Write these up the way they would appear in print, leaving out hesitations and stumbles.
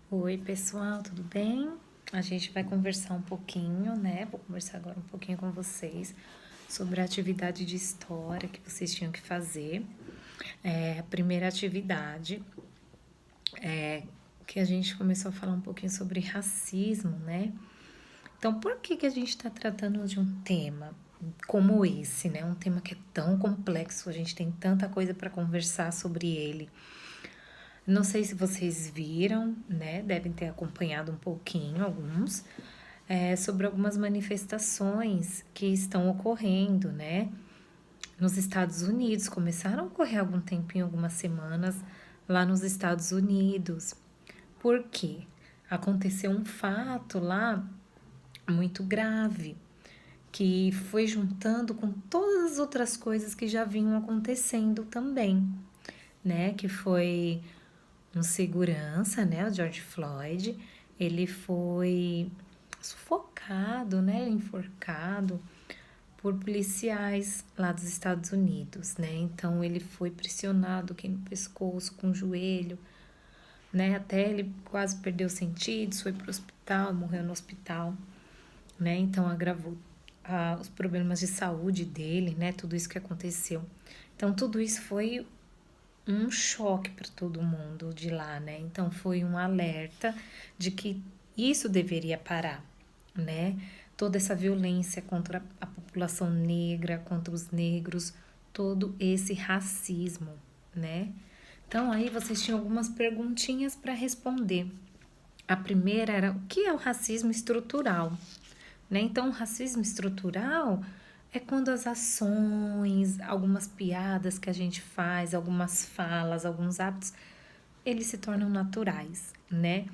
Oi, pessoal, tudo bem? A gente vai conversar um pouquinho, né? Vou conversar agora um pouquinho com vocês sobre a atividade de história que vocês tinham que fazer. A primeira atividade é que a gente começou a falar um pouquinho sobre racismo, né? Então, por que a gente está tratando de um tema como esse, né? Um tema que é tão complexo, a gente tem tanta coisa para conversar sobre ele. Não sei se vocês viram, né? Devem ter acompanhado um pouquinho, alguns, sobre algumas manifestações que estão ocorrendo, né? Nos Estados Unidos. Começaram a ocorrer há algum tempinho, algumas semanas, lá nos Estados Unidos. Por quê? Aconteceu um fato lá muito grave, que foi juntando com todas as outras coisas que já vinham acontecendo também, né? Que foi um segurança, né, o George Floyd, ele foi sufocado, né, enforcado por policiais lá dos Estados Unidos, né? Então ele foi pressionado aqui no pescoço com o joelho, né? Até ele quase perdeu os sentidos, foi pro hospital, morreu no hospital, né? Então agravou os problemas de saúde dele, né? Tudo isso que aconteceu. Então tudo isso foi um choque para todo mundo de lá, né? Então foi um alerta de que isso deveria parar, né? Toda essa violência contra a população negra, contra os negros, todo esse racismo, né? Então aí vocês tinham algumas perguntinhas para responder. A primeira era o que é o racismo estrutural, né? Então, o racismo estrutural é quando as ações, algumas piadas que a gente faz, algumas falas, alguns hábitos, eles se tornam naturais, né?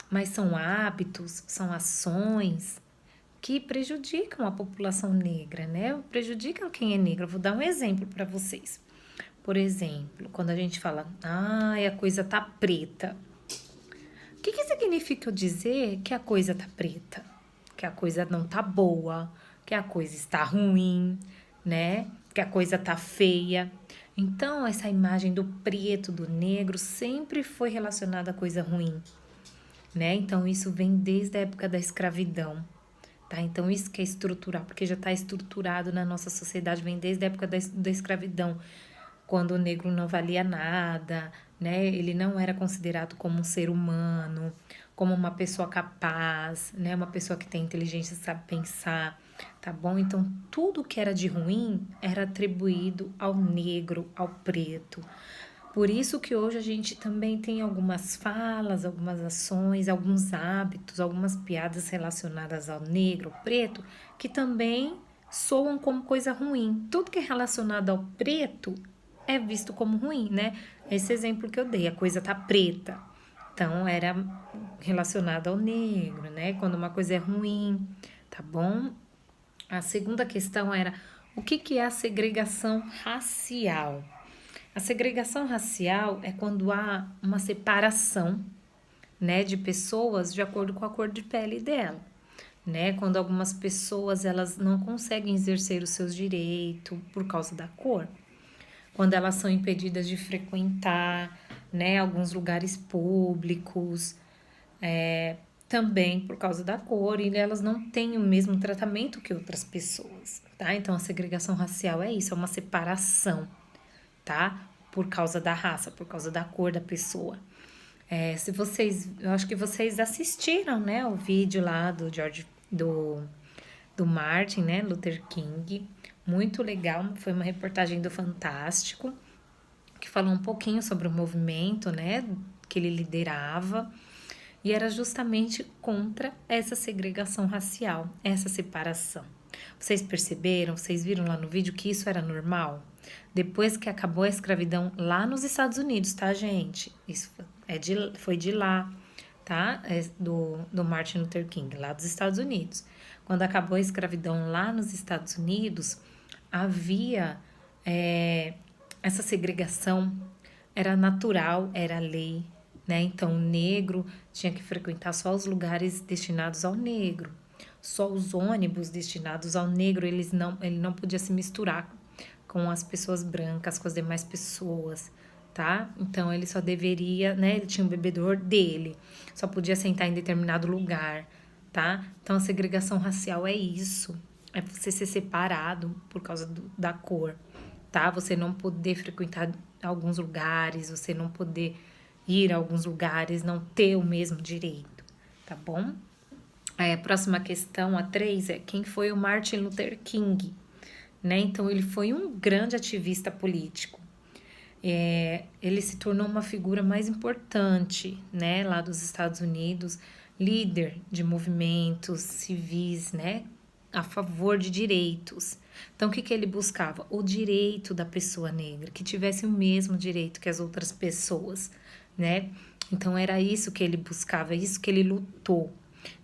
Mas são hábitos, são ações que prejudicam a população negra, né? Prejudicam quem é negro. Eu vou dar um exemplo para vocês. Por exemplo, quando a gente fala, a coisa tá preta. O que significa eu dizer que a coisa tá preta? Que a coisa não tá boa, que a coisa está ruim, né? Que a coisa tá feia. Então, essa imagem do preto, do negro, sempre foi relacionada a coisa ruim, né? Então, isso vem desde a época da escravidão, tá? Então, isso que é estrutural, porque já está estruturado na nossa sociedade, vem desde a época da escravidão, quando o negro não valia nada, né? Ele não era considerado como um ser humano, como uma pessoa capaz, né? Uma pessoa que tem inteligência, sabe pensar, tá bom? Então, tudo que era de ruim era atribuído ao negro, ao preto. Por isso que hoje a gente também tem algumas falas, algumas ações, alguns hábitos, algumas piadas relacionadas ao negro, ao preto, que também soam como coisa ruim. Tudo que é relacionado ao preto é visto como ruim, né? Esse exemplo que eu dei, a coisa tá preta. Então era relacionado ao negro, né? Quando uma coisa é ruim, tá bom? A segunda questão era o que é a segregação racial? A segregação racial é quando há uma separação, né, de pessoas de acordo com a cor de pele dela, né? Quando algumas pessoas elas não conseguem exercer os seus direitos por causa da cor, quando elas são impedidas de frequentar, né, alguns lugares públicos, também por causa da cor, e elas não têm o mesmo tratamento que outras pessoas, tá? Então a segregação racial é isso, é uma separação, tá? Por causa da raça, por causa da cor da pessoa. Se vocês, eu acho que vocês assistiram, né, o vídeo lá do Martin, né, Luther King, muito legal, foi uma reportagem do Fantástico, que falou um pouquinho sobre o movimento, né, que ele liderava, e era justamente contra essa segregação racial, essa separação. Vocês perceberam, vocês viram lá no vídeo que isso era normal? Depois que acabou a escravidão lá nos Estados Unidos, tá, gente? Isso foi de lá, tá? Do Martin Luther King, lá dos Estados Unidos. Quando acabou a escravidão lá nos Estados Unidos, havia essa segregação, era natural, era lei, né? Então, o negro tinha que frequentar só os lugares destinados ao negro, só os ônibus destinados ao negro, ele não podia se misturar com as pessoas brancas, com as demais pessoas, tá? Então, ele só deveria, né? Ele tinha um bebedor dele, só podia sentar em determinado lugar, tá? Então, a segregação racial é isso, é você ser separado por causa da cor, tá? Você não poder frequentar alguns lugares, você não poder ir a alguns lugares, não ter o mesmo direito, tá bom? A próxima questão, a 3, é quem foi o Martin Luther King, né? Então, ele foi um grande ativista político. Ele se tornou uma figura mais importante, né, lá dos Estados Unidos, líder de movimentos civis, né, a favor de direitos. Então, o que que ele buscava? O direito da pessoa negra, que tivesse o mesmo direito que as outras pessoas, né? Então, era isso que ele buscava, isso que ele lutou,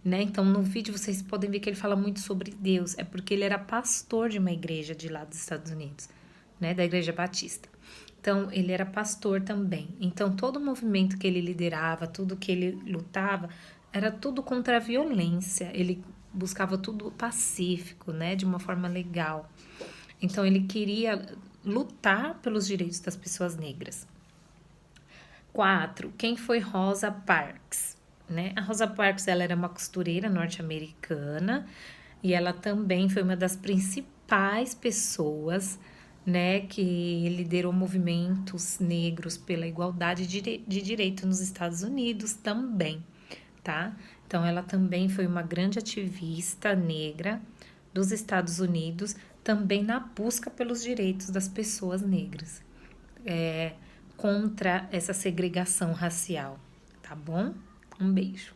né? Então, no vídeo vocês podem ver que ele fala muito sobre Deus, é porque ele era pastor de uma igreja de lá dos Estados Unidos, né, da Igreja Batista. Então, ele era pastor também. Então, todo o movimento que ele liderava, tudo que ele lutava, era tudo contra a violência. Ele buscava tudo pacífico, né? De uma forma legal. Então, ele queria lutar pelos direitos das pessoas negras. 4. Quem foi Rosa Parks? Né? A Rosa Parks, ela era uma costureira norte-americana e ela também foi uma das principais pessoas, né, que liderou movimentos negros pela igualdade de direito nos Estados Unidos também, tá? Então, ela também foi uma grande ativista negra dos Estados Unidos, também na busca pelos direitos das pessoas negras, contra essa segregação racial, tá bom? Um beijo.